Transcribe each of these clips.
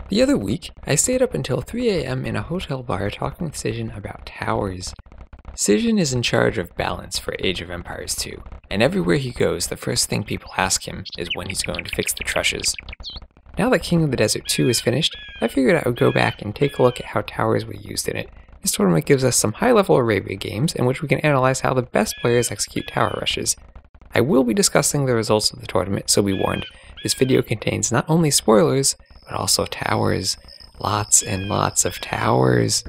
The other week, I stayed up until 3 a.m. in a hotel bar talking with Sijin about towers. Sijin is in charge of balance for Age of Empires 2, and everywhere he goes, the first thing people ask him is when he's going to fix the trushes. Now that King of the Desert 2 is finished, I figured I would go back and take a look at how towers were used in it. This tournament gives us some high-level Arabia games in which we can analyze how the best players execute tower rushes. I will be discussing the results of the tournament, so be warned. This video contains not only spoilers, but also towers. Lots and lots of towers.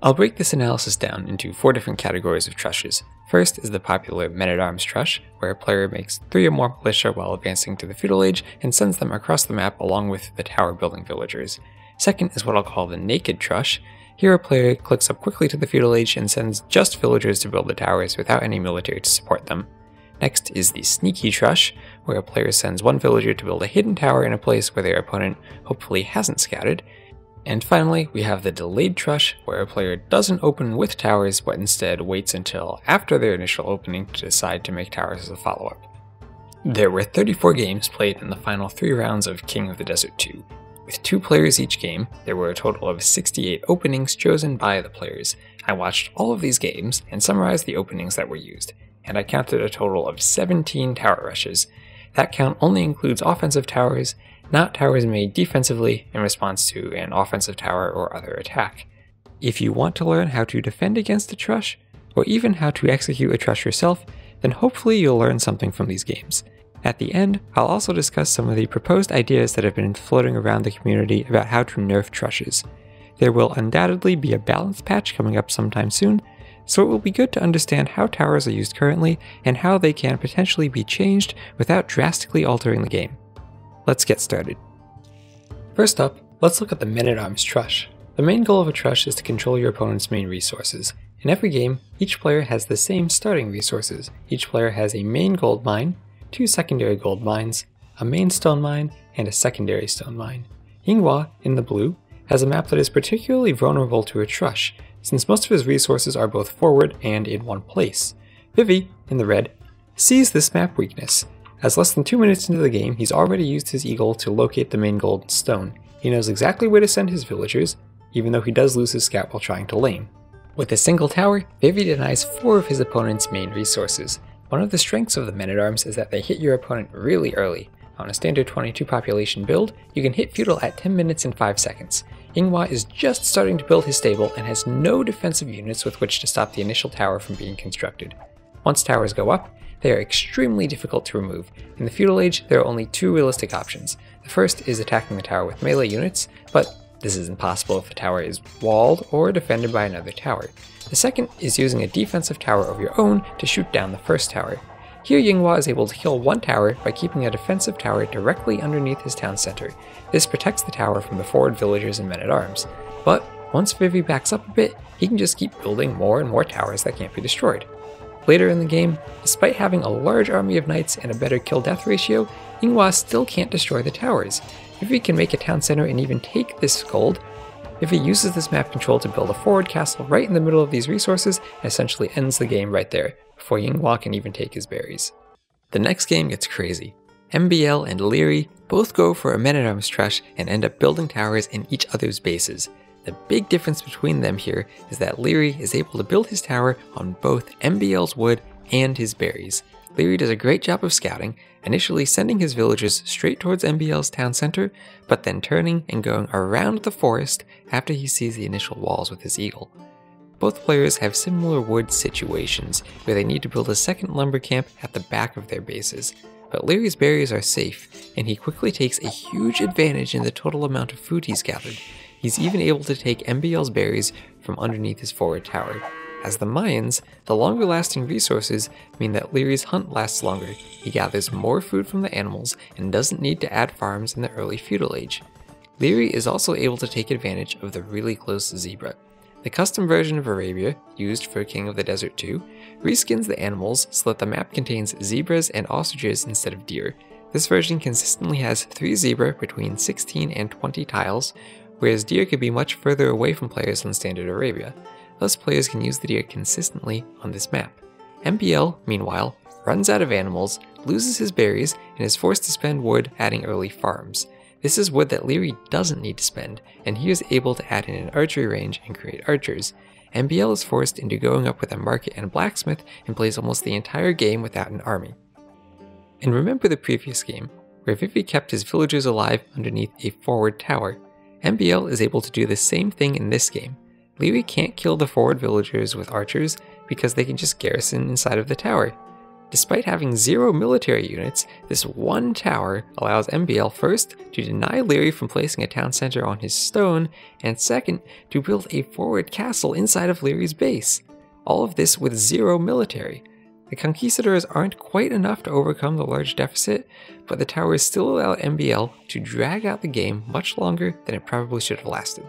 I'll break this analysis down into 4 different categories of trushes. First is the popular men-at-arms trush, where a player makes 3 or more militia while advancing to the feudal age and sends them across the map along with the tower-building villagers. Second is what I'll call the naked trush. Here a player clicks up quickly to the feudal age and sends just villagers to build the towers without any military to support them. Next is the sneaky trush, where a player sends 1 villager to build a hidden tower in a place where their opponent hopefully hasn't scouted. And finally, we have the delayed trush, where a player doesn't open with towers, but instead waits until after their initial opening to decide to make towers as a follow-up. There were 34 games played in the final 3 rounds of King of the Desert 2. With 2 players each game, there were a total of 68 openings chosen by the players. I watched all of these games and summarized the openings that were used, and I counted a total of 17 tower rushes. That count only includes offensive towers, not towers made defensively in response to an offensive tower or other attack. If you want to learn how to defend against a trush, or even how to execute a trush yourself, then hopefully you'll learn something from these games. At the end, I'll also discuss some of the proposed ideas that have been floating around the community about how to nerf trushes. There will undoubtedly be a balance patch coming up sometime soon, so it will be good to understand how towers are used currently and how they can potentially be changed without drastically altering the game. Let's get started. First up, let's look at the men-at-arms trush. The main goal of a trush is to control your opponent's main resources. In every game, each player has the same starting resources. Each player has a main gold mine, 2 secondary gold mines, a main stone mine, and a secondary stone mine. Yinghua, in the blue, has a map that is particularly vulnerable to a trush, since most of his resources are both forward and in one place. Vivi, in the red, sees this map weakness. As less than 2 minutes into the game, he's already used his eagle to locate the main gold stone. He knows exactly where to send his villagers, even though he does lose his scout while trying to lane. With a single tower, Vivi denies 4 of his opponent's main resources. One of the strengths of the men-at-arms is that they hit your opponent really early. On a standard 22 population build, you can hit feudal at 10 minutes and 5 seconds. Yinghua is just starting to build his stable and has no defensive units with which to stop the initial tower from being constructed. Once towers go up, they are extremely difficult to remove. In the feudal age, there are only 2 realistic options. The first is attacking the tower with melee units, but this is impossible if the tower is walled or defended by another tower. The second is using a defensive tower of your own to shoot down the first tower. Here Yinghua is able to kill 1 tower by keeping a defensive tower directly underneath his town center. This protects the tower from the forward villagers and men-at-arms. But once Vivi backs up a bit, he can just keep building more and more towers that can't be destroyed. Later in the game, despite having a large army of knights and a better kill-death ratio, Yinghua still can't destroy the towers. Vivi can make a town center and even take this gold. Vivi uses this map control to build a forward castle right in the middle of these resources and essentially ends the game right there, before Yinghua can even take his berries. The next game gets crazy. MBL and Leary both go for a men-at-arms trush and end up building towers in each other's bases. The big difference between them here is that Leary is able to build his tower on both MBL's wood and his berries. Leary does a great job of scouting, initially sending his villagers straight towards MBL's town center, but then turning and going around the forest after he sees the initial walls with his eagle. Both players have similar wood situations, where they need to build a second lumber camp at the back of their bases. But Leary's berries are safe, and he quickly takes a huge advantage in the total amount of food he's gathered. He's even able to take MBL's berries from underneath his forward tower. As the Mayans, the longer lasting resources mean that Leary's hunt lasts longer. He gathers more food from the animals and doesn't need to add farms in the early feudal age. Leary is also able to take advantage of the really close zebra. The custom version of Arabia, used for King of the Desert 2, reskins the animals so that the map contains zebras and ostriches instead of deer. This version consistently has 3 zebra between 16 and 20 tiles, whereas deer could be much further away from players on standard Arabia. Thus players can use the deer consistently on this map. MBL, meanwhile, runs out of animals, loses his berries, and is forced to spend wood adding early farms. This is wood that Leary doesn't need to spend, and he is able to add in an archery range and create archers. MBL is forced into going up with a market and blacksmith and plays almost the entire game without an army. And remember the previous game, where Vivi kept his villagers alive underneath a forward tower. MBL is able to do the same thing in this game. Leary can't kill the forward villagers with archers because they can just garrison inside of the tower. Despite having 0 military units, this one tower allows MBL first to deny Leary from placing a town center on his stone, and second, to build a forward castle inside of Leary's base. All of this with 0 military. The conquistadors aren't quite enough to overcome the large deficit, but the towers still allow MBL to drag out the game much longer than it probably should have lasted.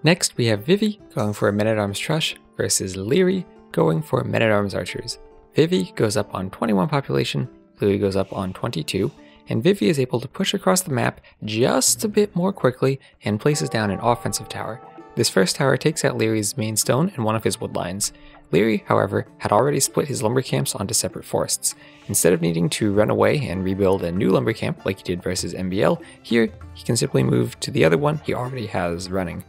Next we have Vivi going for a men-at-arms trush versus Leary going for men-at-arms archers. Vivi goes up on 21 population, Leary goes up on 22, and Vivi is able to push across the map just a bit more quickly and places down an offensive tower. This first tower takes out Leary's main stone and one of his wood lines. Leary, however, had already split his lumber camps onto separate forests. Instead of needing to run away and rebuild a new lumber camp like he did versus MBL, here he can simply move to the other one he already has running.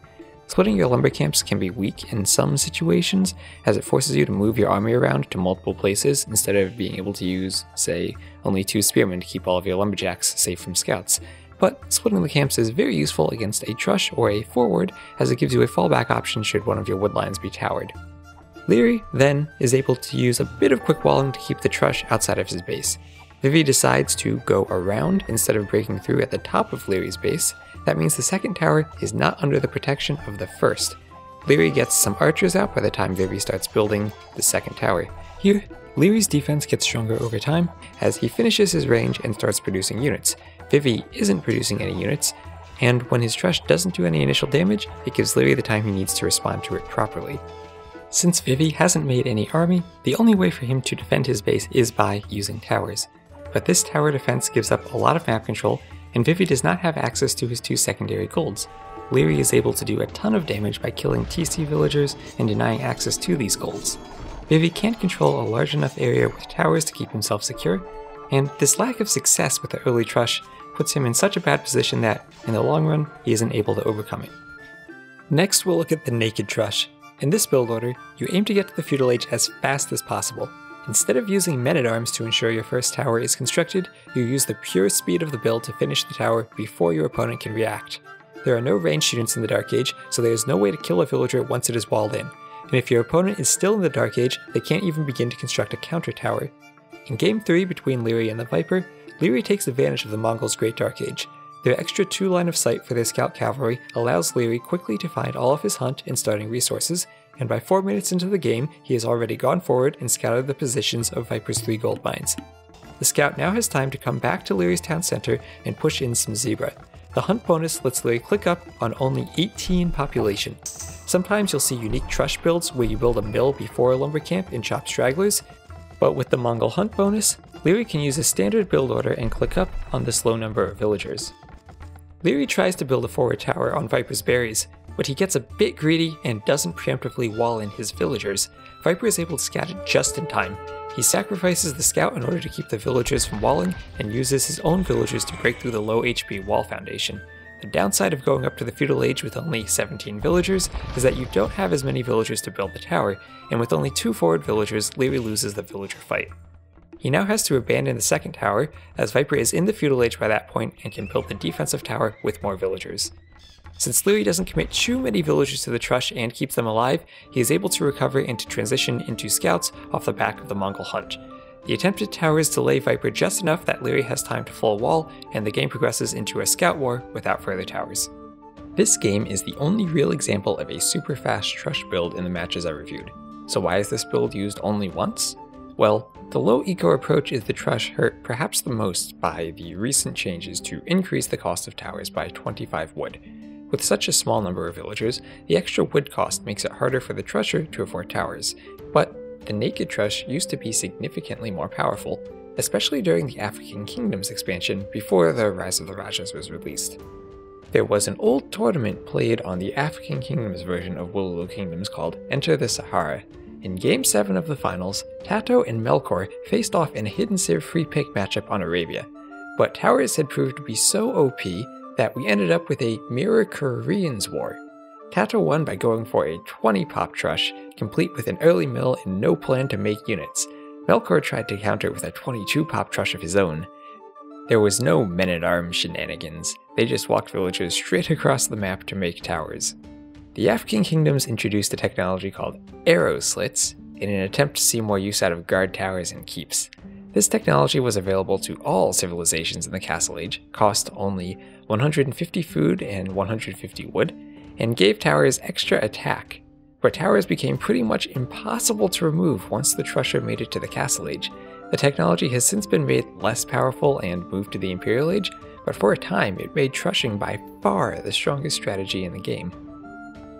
Splitting your lumber camps can be weak in some situations, as it forces you to move your army around to multiple places instead of being able to use, say, only 2 spearmen to keep all of your lumberjacks safe from scouts. But splitting the camps is very useful against a trush or a forward, as it gives you a fallback option should one of your wood lines be towered. Leary, then, is able to use a bit of quick walling to keep the trush outside of his base. Vivi decides to go around instead of breaking through at the top of Leary's base. That means the second tower is not under the protection of the first. Leary gets some archers out by the time Vivi starts building the second tower. Here, Leary's defense gets stronger over time as he finishes his range and starts producing units. Vivi isn't producing any units, and when his trush doesn't do any initial damage, it gives Leary the time he needs to respond to it properly. Since Vivi hasn't made any army, the only way for him to defend his base is by using towers. But this tower defense gives up a lot of map control, and Vivi does not have access to his 2 secondary golds. Leary is able to do a ton of damage by killing TC villagers and denying access to these golds. Vivi can't control a large enough area with towers to keep himself secure, and this lack of success with the early trush puts him in such a bad position that, in the long run, he isn't able to overcome it. Next we'll look at the naked trush. In this build order, you aim to get to the feudal age as fast as possible. Instead of using men-at-arms to ensure your first tower is constructed, you use the pure speed of the build to finish the tower before your opponent can react. There are no ranged units in the Dark Age, so there is no way to kill a villager once it is walled in, and if your opponent is still in the Dark Age, they can't even begin to construct a counter tower. In Game 3 between Leary and the Viper, Leary takes advantage of the Mongols' Great Dark Age. Their extra 2 line of sight for their scout cavalry allows Leary quickly to find all of his hunt and starting resources, and by 4 minutes into the game, he has already gone forward and scouted the positions of Viper's 3 gold mines. The scout now has time to come back to Leary's town center and push in some zebra. The hunt bonus lets Leary click up on only 18 population. Sometimes you'll see unique trush builds where you build a mill before a lumber camp and chop stragglers, but with the Mongol hunt bonus, Leary can use a standard build order and click up on this low number of villagers. Leary tries to build a forward tower on Viper's berries, but he gets a bit greedy and doesn't preemptively wall in his villagers. Viper is able to scout it just in time. He sacrifices the scout in order to keep the villagers from walling and uses his own villagers to break through the low HP wall foundation. The downside of going up to the feudal age with only 17 villagers is that you don't have as many villagers to build the tower, and with only 2 forward villagers, Leary loses the villager fight. He now has to abandon the second tower, as Viper is in the feudal age by that point and can build the defensive tower with more villagers. Since Leary doesn't commit too many villagers to the trush and keeps them alive, he is able to recover and to transition into scouts off the back of the Mongol hunt. The attempted towers delay Viper just enough that Leary has time to full wall, and the game progresses into a scout war without further towers. This game is the only real example of a super fast trush build in the matches I reviewed. So why is this build used only once? Well, the low eco approach is the trush hurt perhaps the most by the recent changes to increase the cost of towers by 25 wood. With such a small number of villagers, the extra wood cost makes it harder for the trusher to afford towers, but the naked trush used to be significantly more powerful, especially during the African Kingdoms expansion before the Rise of the Rajas was released. There was an old tournament played on the African Kingdoms version of Wooloo Kingdoms called Enter the Sahara. In Game 7 of the finals, Tato and Melkor faced off in a hidden civ free pick matchup on Arabia. But towers had proved to be so OP that we ended up with a Mirror Koreans war. Tato won by going for a 20 pop trush, complete with an early mill and no plan to make units. Melkor tried to counter with a 22 pop trush of his own. There was no men-at-arms shenanigans, they just walked villagers straight across the map to make towers. The African kingdoms introduced a technology called arrow slits in an attempt to see more use out of guard towers and keeps. This technology was available to all civilizations in the Castle Age, cost only 150 food and 150 wood, and gave towers extra attack. But towers became pretty much impossible to remove once the Trusher made it to the Castle Age. The technology has since been made less powerful and moved to the Imperial Age, but for a time it made trushing by far the strongest strategy in the game.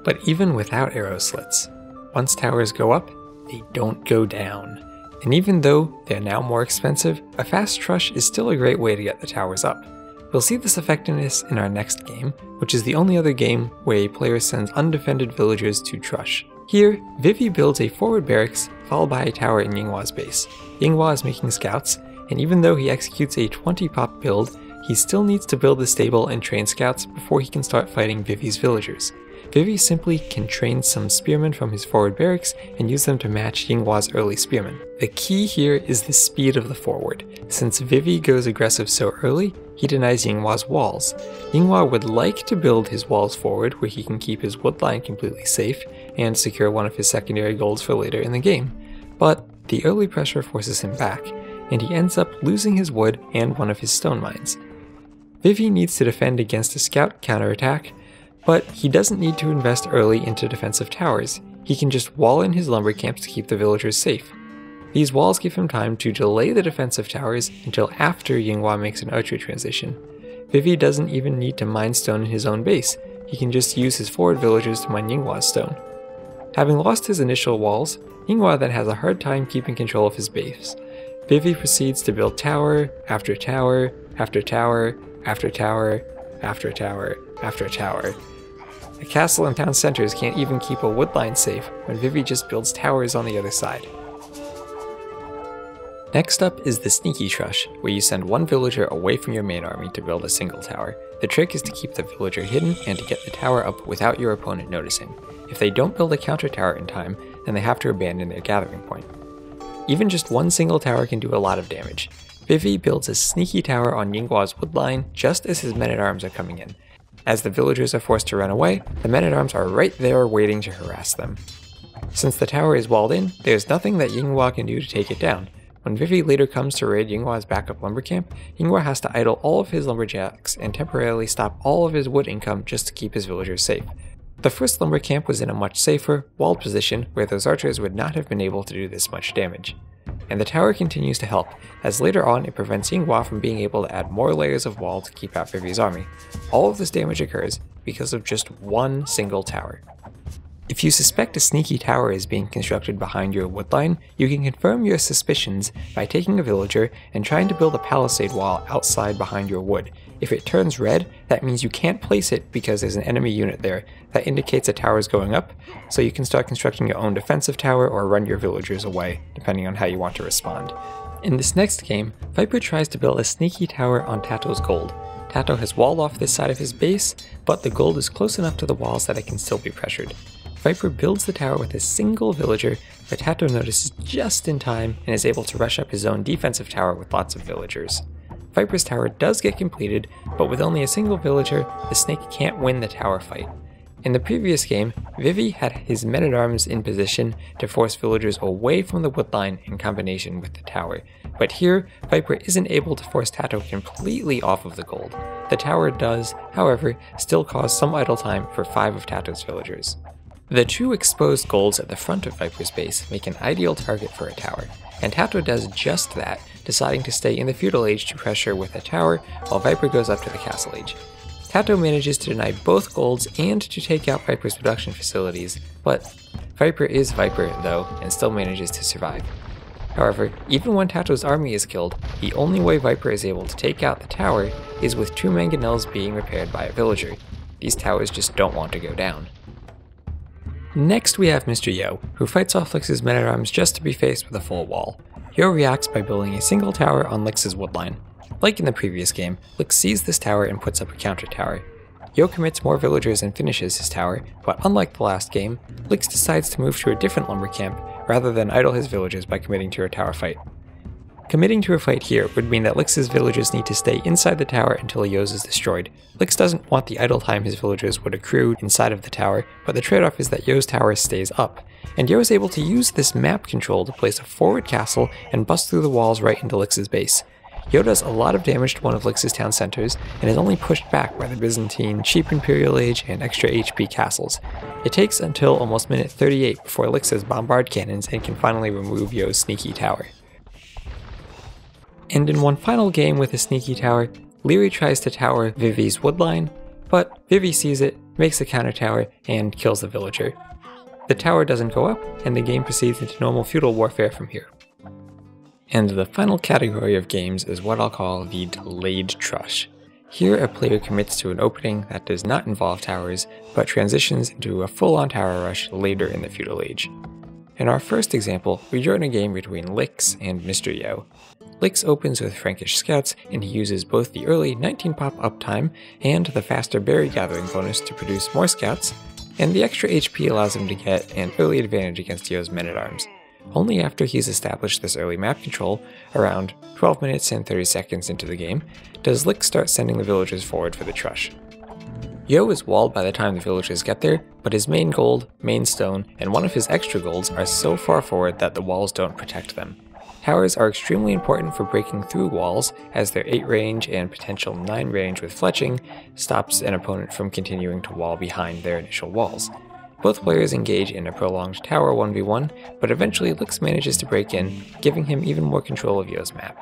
But even without arrow slits, once towers go up, they don't go down. And even though they're now more expensive, a fast trush is still a great way to get the towers up. We'll see this effectiveness in our next game, which is the only other game where a player sends undefended villagers to trush. Here, Vivi builds a forward barracks followed by a tower in Yinhua's base. Yinghua is making scouts, and even though he executes a 20 pop build, he still needs to build a stable and train scouts before he can start fighting Vivi's villagers. Vivi simply can train some spearmen from his forward barracks and use them to match Yinghua's early spearmen. The key here is the speed of the forward. Since Vivi goes aggressive so early, he denies Yinghua's walls. Yinghua would like to build his walls forward where he can keep his wood line completely safe and secure one of his secondary golds for later in the game. But the early pressure forces him back, and he ends up losing his wood and one of his stone mines. Vivi needs to defend against a scout counterattack, but he doesn't need to invest early into defensive towers. He can just wall in his lumber camps to keep the villagers safe. These walls give him time to delay the defensive towers until after Yinghua makes an archery transition. Vivi doesn't even need to mine stone in his own base, he can just use his forward villagers to mine Yinghua's stone. Having lost his initial walls, Yinghua then has a hard time keeping control of his base. Vivi proceeds to build tower after tower after tower after tower after tower after tower. The castle and town centers can't even keep a wood line safe when Vivi just builds towers on the other side. Next up is the sneaky trush, where you send one villager away from your main army to build a single tower. The trick is to keep the villager hidden and to get the tower up without your opponent noticing. If they don't build a counter tower in time, then they have to abandon their gathering point. Even just one single tower can do a lot of damage. Vivi builds a sneaky tower on Yinghua's wood line just as his men-at-arms are coming in. As the villagers are forced to run away, the men-at-arms are right there waiting to harass them. Since the tower is walled in, there's nothing that Yinghua can do to take it down. When Vivi later comes to raid Yinghua's backup lumber camp, Yinghua has to idle all of his lumberjacks and temporarily stop all of his wood income just to keep his villagers safe. The first lumber camp was in a much safer, walled position where those archers would not have been able to do this much damage. And the tower continues to help, as later on it prevents Yinghua from being able to add more layers of wall to keep out Vivi's army. All of this damage occurs because of just one single tower. If you suspect a sneaky tower is being constructed behind your wood line, you can confirm your suspicions by taking a villager and trying to build a palisade wall outside behind your wood. If it turns red, that means you can't place it because there's an enemy unit there. That indicates a tower is going up, so you can start constructing your own defensive tower or run your villagers away, depending on how you want to respond. In this next game, Viper tries to build a sneaky tower on Tato's gold. Tato has walled off this side of his base, but the gold is close enough to the walls that it can still be pressured. Viper builds the tower with a single villager, but Tato notices just in time and is able to rush up his own defensive tower with lots of villagers. Viper's tower does get completed, but with only a single villager, the snake can't win the tower fight. In the previous game, Vivi had his men-at-arms in position to force villagers away from the woodline in combination with the tower, but here, Viper isn't able to force Tato completely off of the gold. The tower does, however, still cause some idle time for 5 of Tato's villagers. The 2 exposed golds at the front of Viper's base make an ideal target for a tower, and Tato does just that, deciding to stay in the feudal age to pressure with a tower while Viper goes up to the castle age. Tato manages to deny both golds and to take out Viper's production facilities, but Viper is Viper though, and still manages to survive. However, even when Tato's army is killed, the only way Viper is able to take out the tower is with 2 mangonels being repaired by a villager. These towers just don't want to go down. Next we have Mr. Yo, who fights off Lix's men-at-arms just to be faced with a full wall. Yo reacts by building a single tower on Lix's woodline. Like in the previous game, Lix sees this tower and puts up a counter tower. Yo commits more villagers and finishes his tower, but unlike the last game, Lix decides to move to a different lumber camp rather than idle his villagers by committing to a tower fight. Committing to a fight here would mean that Lix's villagers need to stay inside the tower until Yo's is destroyed. Lix doesn't want the idle time his villagers would accrue inside of the tower, but the trade-off is that Yo's tower stays up, and Yo is able to use this map control to place a forward castle and bust through the walls right into Lix's base. Yo does a lot of damage to one of Lix's town centers, and is only pushed back by the Byzantine, cheap Imperial Age, and extra HP castles. It takes until almost minute 38 before Lix has bombard cannons and can finally remove Yo's sneaky tower. And in one final game with a sneaky tower, Leary tries to tower Vivi's woodline, but Vivi sees it, makes a counter tower, and kills the villager. The tower doesn't go up, and the game proceeds into normal feudal warfare from here. And the final category of games is what I'll call the delayed trush. Here a player commits to an opening that does not involve towers, but transitions into a full-on tower rush later in the feudal age. In our first example, we join a game between Lix and Mr. Yo. Lix opens with Frankish scouts, and he uses both the early 19 pop uptime and the faster berry gathering bonus to produce more scouts, and the extra HP allows him to get an early advantage against Yo's men-at-arms. Only after he's established this early map control, around 12 minutes and 30 seconds into the game, does Lix start sending the villagers forward for the trush. Yo is walled by the time the villagers get there, but his main gold, main stone, and one of his extra golds are so far forward that the walls don't protect them. Towers are extremely important for breaking through walls, as their 8 range and potential 9 range with fletching stops an opponent from continuing to wall behind their initial walls. Both players engage in a prolonged tower 1v1, but eventually Lix manages to break in, giving him even more control of Yo's map.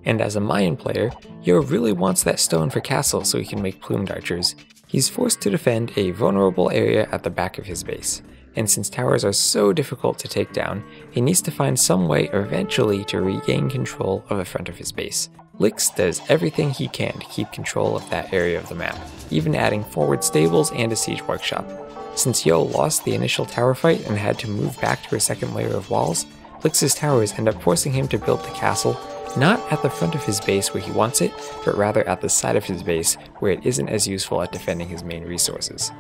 And as a Mayan player, Yo really wants that stone for castle so he can make plumed archers. He's forced to defend a vulnerable area at the back of his base. And since towers are so difficult to take down, he needs to find some way eventually to regain control of the front of his base. Lix does everything he can to keep control of that area of the map, even adding forward stables and a siege workshop. Since Yo lost the initial tower fight and had to move back to a second layer of walls, Lix's towers end up forcing him to build the castle not at the front of his base where he wants it, but rather at the side of his base where it isn't as useful at defending his main resources.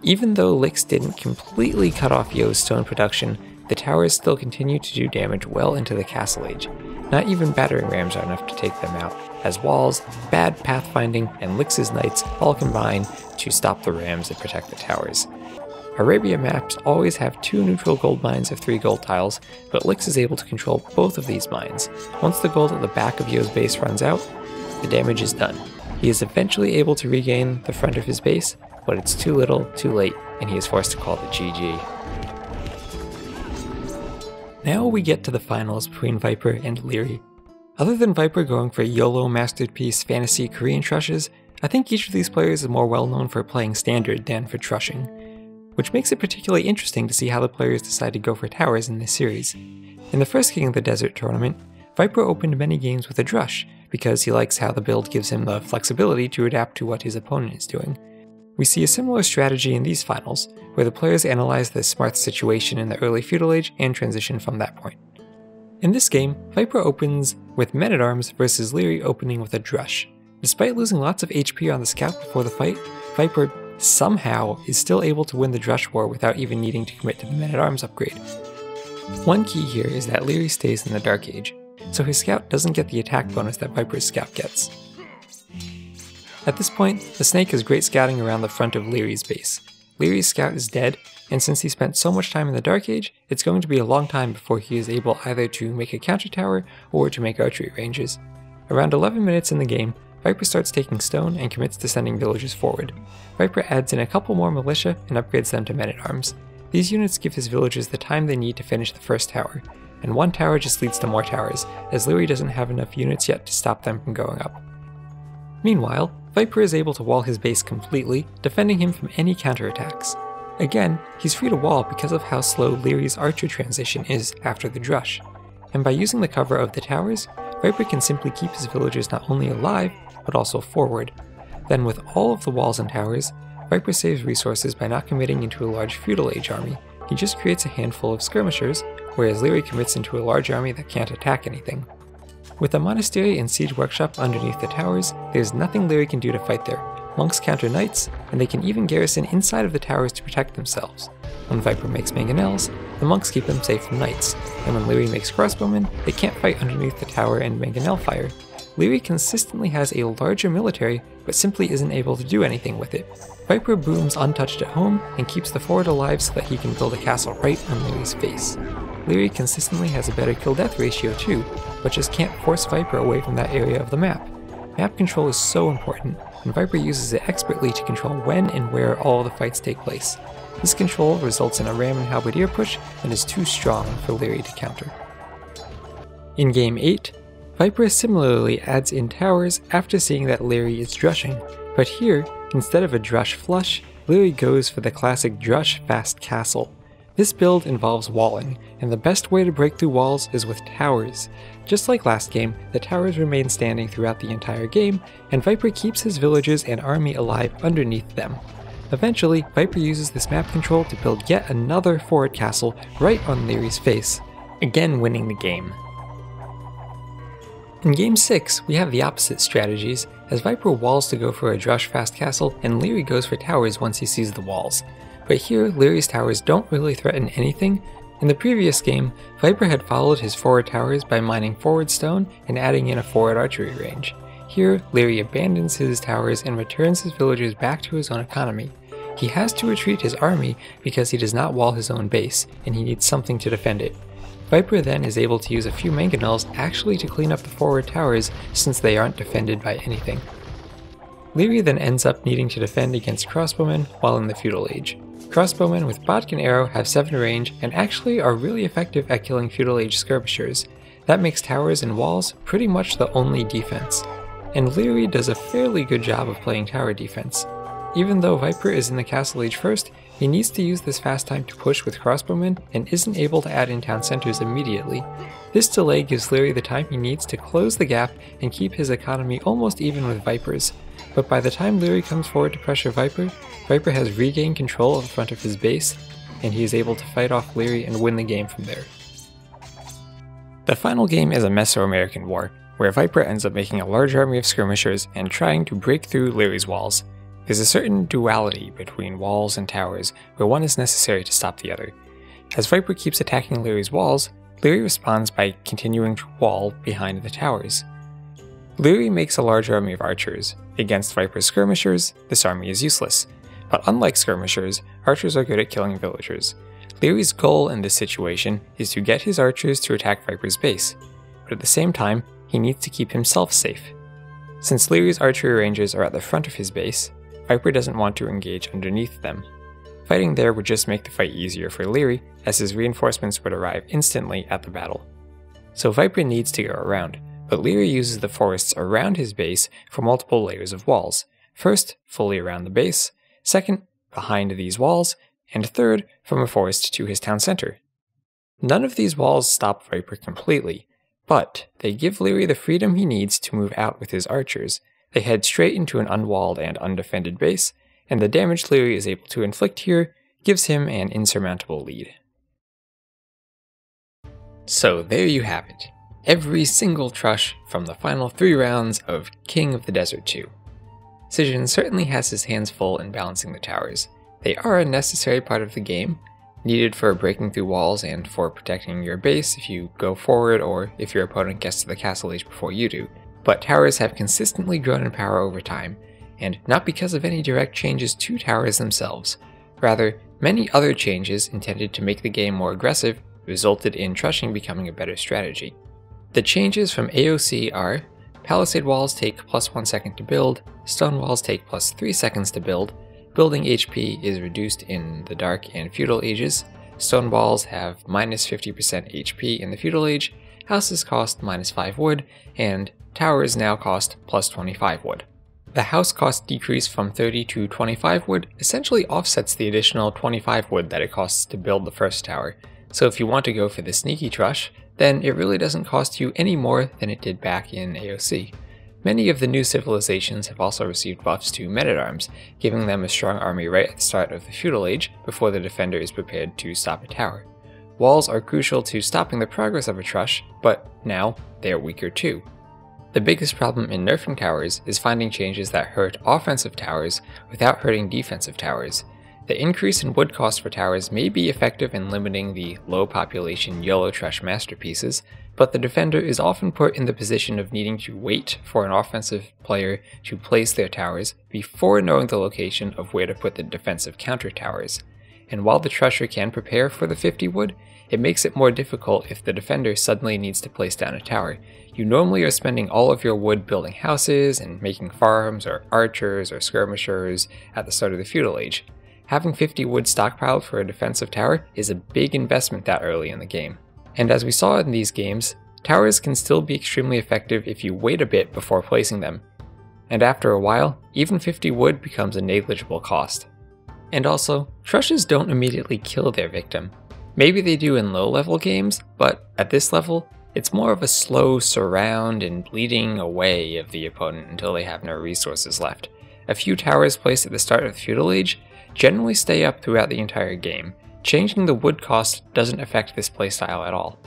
Even though Lix didn't completely cut off Yo's stone production, the towers still continue to do damage well into the castle age. Not even battering rams are enough to take them out, as walls, bad pathfinding, and Lix's knights all combine to stop the rams and protect the towers. Arabia maps always have 2 neutral gold mines of 3 gold tiles, but Lix is able to control both of these mines. Once the gold at the back of Yo's base runs out, the damage is done. He is eventually able to regain the front of his base, but it's too little, too late, and he is forced to call it GG. Now we get to the finals between Viper and Leary. Other than Viper going for YOLO masterpiece fantasy Korean trushes, I think each of these players is more well known for playing standard than for trushing, which makes it particularly interesting to see how the players decide to go for towers in this series. In the first King of the Desert tournament, Viper opened many games with a drush, because he likes how the build gives him the flexibility to adapt to what his opponent is doing. We see a similar strategy in these finals, where the players analyze the Smarth situation in the early feudal age and transition from that point. In this game, Viper opens with men-at-arms versus Leary opening with a drush. Despite losing lots of HP on the scout before the fight, Viper somehow is still able to win the drush war without even needing to commit to the men-at-arms upgrade. One key here is that Leary stays in the Dark Age, so his scout doesn't get the attack bonus that Viper's scout gets. At this point, the snake is great scouting around the front of Leary's base. Leary's scout is dead, and since he spent so much time in the Dark Age, it's going to be a long time before he is able either to make a counter tower or to make archery ranges. Around 11 minutes in the game, Viper starts taking stone and commits to sending villagers forward. Viper adds in a couple more militia and upgrades them to men-at-arms. These units give his villagers the time they need to finish the first tower, and one tower just leads to more towers, as Leary doesn't have enough units yet to stop them from going up. Meanwhile, Viper is able to wall his base completely, defending him from any counterattacks. Again, he's free to wall because of how slow Leary's archer transition is after the drush. and by using the cover of the towers, Viper can simply keep his villagers not only alive, but also forward. Then with all of the walls and towers, Viper saves resources by not committing into a large feudal age army. He just creates a handful of skirmishers, whereas Liuto commits into a large army that can't attack anything. With the monastery and siege workshop underneath the towers, there's nothing Liuto can do to fight there. Monks counter knights, and they can even garrison inside of the towers to protect themselves. When Viper makes mangonels, the monks keep them safe from knights, and when Liuto makes crossbowmen, they can't fight underneath the tower and mangonel fire. Liuto consistently has a larger military, but simply isn't able to do anything with it. Viper booms untouched at home and keeps the forward alive so that he can build a castle right on Liuto's face. Liuto consistently has a better kill-death ratio too, but just can't force Viper away from that area of the map. Map control is so important, and Viper uses it expertly to control when and where all the fights take place. This control results in a ram and halberdier push that is too strong for Liuto to counter. In Game 8, Viper similarly adds in towers after seeing that Liuto is drushing, but here, instead of a drush flush, Liuto goes for the classic drush fast castle. This build involves walling, and the best way to break through walls is with towers. Just like last game, the towers remain standing throughout the entire game, and Viper keeps his villagers and army alive underneath them. Eventually, Viper uses this map control to build yet another forward castle right on Liuto's face, again winning the game. In Game 6, we have the opposite strategies, as Viper walls to go for a drush fast castle, and Liuto goes for towers once he sees the walls. But here, Liuto's towers don't really threaten anything. In the previous game, Viper had followed his forward towers by mining forward stone and adding in a forward archery range. Here, Liuto abandons his towers and returns his villagers back to his own economy. He has to retreat his army because he does not wall his own base, and he needs something to defend it. Viper then is able to use a few mangonels actually to clean up the forward towers since they aren't defended by anything. Liuto then ends up needing to defend against crossbowmen while in the feudal age. Crossbowmen with bodkin arrow have 7 range and actually are really effective at killing feudal age skirmishers. That makes towers and walls pretty much the only defense. And Liuto does a fairly good job of playing tower defense. Even though Viper is in the castle age first, he needs to use this fast time to push with crossbowmen and isn't able to add in town centers immediately. This delay gives Liuto the time he needs to close the gap and keep his economy almost even with Viper's. But by the time Liuto comes forward to pressure Viper, Viper has regained control of the front of his base, and he is able to fight off Liuto and win the game from there. The final game is a Mesoamerican war, where Viper ends up making a large army of skirmishers and trying to break through Liuto's walls. There's a certain duality between walls and towers, where one is necessary to stop the other. As Viper keeps attacking Liuto's walls, Liuto responds by continuing to wall behind the towers. Liuto makes a large army of archers. Against Viper's skirmishers, this army is useless. But unlike skirmishers, archers are good at killing villagers. Liuto's goal in this situation is to get his archers to attack Viper's base, but at the same time, he needs to keep himself safe. Since Liuto's archery ranges are at the front of his base, Viper doesn't want to engage underneath them. Fighting there would just make the fight easier for Liuto, as his reinforcements would arrive instantly at the battle. So Viper needs to go around, but Liuto uses the forests around his base for multiple layers of walls. First, fully around the base, second, behind these walls, and third, from a forest to his town center. None of these walls stop Viper completely, but they give Liuto the freedom he needs to move out with his archers. They head straight into an unwalled and undefended base, and the damage Liuto is able to inflict here gives him an insurmountable lead. So there you have it. Every single trush from the final 3 rounds of King of the Desert 2. Sijin certainly has his hands full in balancing the towers. They are a necessary part of the game, needed for breaking through walls and for protecting your base if you go forward or if your opponent gets to the castle age before you do. But towers have consistently grown in power over time, and not because of any direct changes to towers themselves. Rather, many other changes intended to make the game more aggressive resulted in trushing becoming a better strategy. The changes from AOC are: palisade walls take +1 second to build, stone walls take +3 seconds to build, building HP is reduced in the Dark and Feudal Ages, stone walls have -50% HP in the Feudal Age, houses cost -5 wood, and towers now cost +25 wood. The house cost decrease from 30 to 25 wood essentially offsets the additional 25 wood that it costs to build the first tower, so if you want to go for the sneaky trush, then it really doesn't cost you any more than it did back in AOC. Many of the new civilizations have also received buffs to men-at-arms, giving them a strong army right at the start of the feudal age before the defender is prepared to stop a tower. Walls are crucial to stopping the progress of a trush, but now they are weaker too. The biggest problem in nerfing towers is finding changes that hurt offensive towers without hurting defensive towers. The increase in wood cost for towers may be effective in limiting the low population YOLO Trush masterpieces, but the defender is often put in the position of needing to wait for an offensive player to place their towers before knowing the location of where to put the defensive counter towers. And while the Trusher can prepare for the 50 wood, it makes it more difficult if the defender suddenly needs to place down a tower. You normally are spending all of your wood building houses and making farms or archers or skirmishers at the start of the feudal age. Having 50 wood stockpiled for a defensive tower is a big investment that early in the game. And as we saw in these games, towers can still be extremely effective if you wait a bit before placing them. And after a while, even 50 wood becomes a negligible cost. And also, trushes don't immediately kill their victim. Maybe they do in low-level games, but at this level, it's more of a slow surround and bleeding away of the opponent until they have no resources left. A few towers placed at the start of the feudal age generally stay up throughout the entire game. Changing the wood cost doesn't affect this playstyle at all.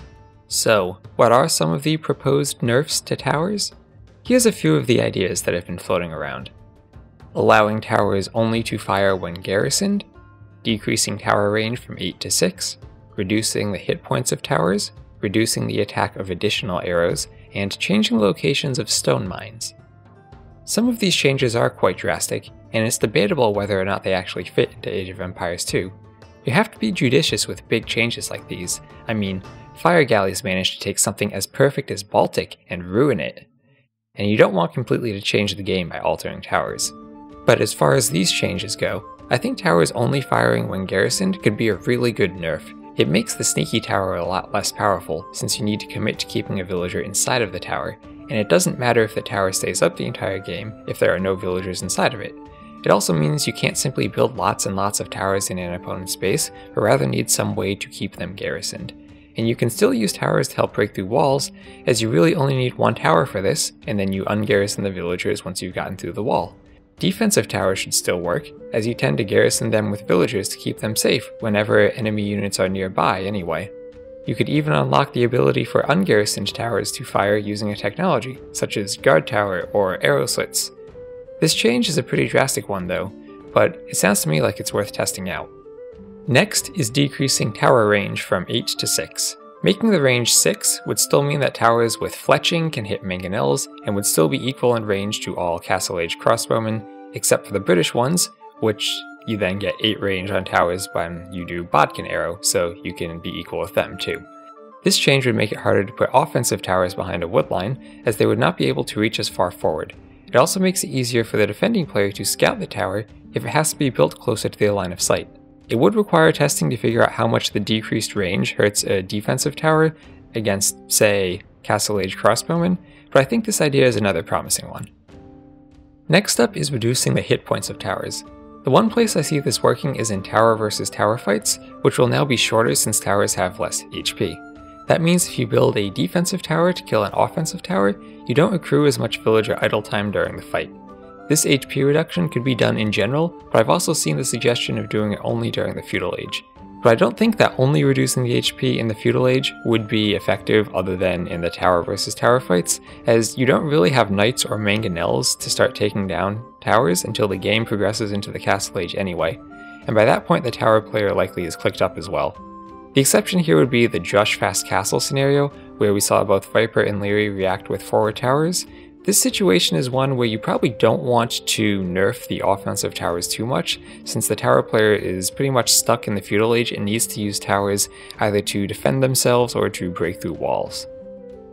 So, what are some of the proposed nerfs to towers? Here's a few of the ideas that have been floating around. Allowing towers only to fire when garrisoned, decreasing tower range from 8 to 6, reducing the hit points of towers, reducing the attack of additional arrows, and changing locations of stone mines. Some of these changes are quite drastic, and it's debatable whether or not they actually fit into Age of Empires 2. You have to be judicious with big changes like these. I mean, Fire Galleys managed to take something as perfect as Baltic and ruin it. And you don't want completely to change the game by altering towers. But as far as these changes go, I think towers only firing when garrisoned could be a really good nerf. It makes the sneaky tower a lot less powerful, since you need to commit to keeping a villager inside of the tower, and it doesn't matter if the tower stays up the entire game if there are no villagers inside of it. It also means you can't simply build lots and lots of towers in an opponent's base, but rather need some way to keep them garrisoned. And you can still use towers to help break through walls, as you really only need one tower for this, and then you ungarrison the villagers once you've gotten through the wall. Defensive towers should still work, as you tend to garrison them with villagers to keep them safe whenever enemy units are nearby anyway. You could even unlock the ability for ungarrisoned towers to fire using a technology, such as Guard Tower or Arrow Slits. This change is a pretty drastic one though, but it sounds to me like it's worth testing out. Next is decreasing tower range from 8 to 6. Making the range 6 would still mean that towers with fletching can hit mangonels and would still be equal in range to all Castle Age crossbowmen, except for the British ones, which you then get 8 range on towers when you do Bodkin Arrow, so you can be equal with them too. This change would make it harder to put offensive towers behind a wood line, as they would not be able to reach as far forward. It also makes it easier for the defending player to scout the tower if it has to be built closer to their line of sight. It would require testing to figure out how much the decreased range hurts a defensive tower against, say, Castle Age crossbowmen, but I think this idea is another promising one. Next up is reducing the hit points of towers. The one place I see this working is in tower versus tower fights, which will now be shorter since towers have less HP. That means if you build a defensive tower to kill an offensive tower, you don't accrue as much villager idle time during the fight. This HP reduction could be done in general, but I've also seen the suggestion of doing it only during the feudal age. But I don't think that only reducing the HP in the feudal age would be effective other than in the tower versus tower fights, as you don't really have knights or mangonels to start taking down towers until the game progresses into the castle age anyway, and by that point the tower player likely is clicked up as well. The exception here would be the Drush Fast Castle scenario, where we saw both Viper and Leary react with forward towers. This situation is one where you probably don't want to nerf the offensive towers too much, since the tower player is pretty much stuck in the feudal age and needs to use towers either to defend themselves or to break through walls.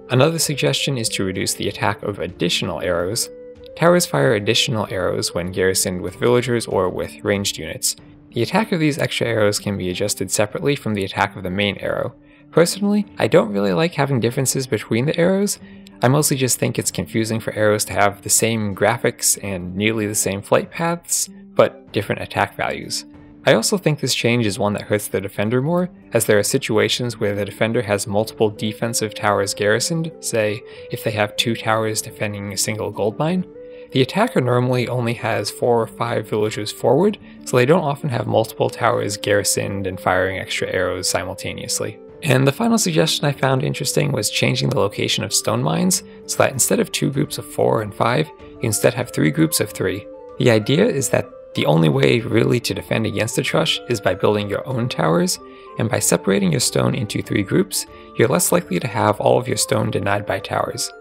Another suggestion is to reduce the attack of additional arrows. Towers fire additional arrows when garrisoned with villagers or with ranged units. The attack of these extra arrows can be adjusted separately from the attack of the main arrow. Personally, I don't really like having differences between the arrows. I mostly just think it's confusing for arrows to have the same graphics and nearly the same flight paths, but different attack values. I also think this change is one that hurts the defender more, as there are situations where the defender has multiple defensive towers garrisoned, say, if they have 2 towers defending a single gold mine. The attacker normally only has 4 or 5 villagers forward, so they don't often have multiple towers garrisoned and firing extra arrows simultaneously. And the final suggestion I found interesting was changing the location of stone mines, so that instead of 2 groups of 4 and 5, you instead have 3 groups of 3. The idea is that the only way really to defend against a Trush is by building your own towers, and by separating your stone into 3 groups, you're less likely to have all of your stone denied by towers.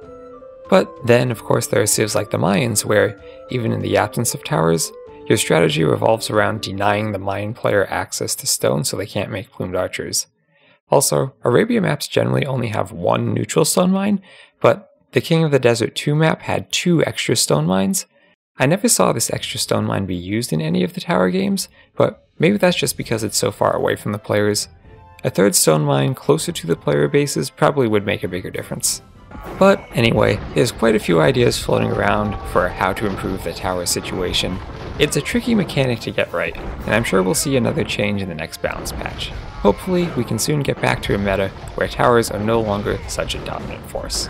But then, of course, there are civs like the Mayans where, even in the absence of towers, your strategy revolves around denying the Mayan player access to stone so they can't make plumed archers. Also, Arabia maps generally only have 1 neutral stone mine, but the King of the Desert 2 map had 2 extra stone mines. I never saw this extra stone mine be used in any of the tower games, but maybe that's just because it's so far away from the players. A 3rd stone mine closer to the player bases probably would make a bigger difference. But anyway, there's quite a few ideas floating around for how to improve the tower situation. It's a tricky mechanic to get right, and I'm sure we'll see another change in the next balance patch. Hopefully, we can soon get back to a meta where towers are no longer such a dominant force.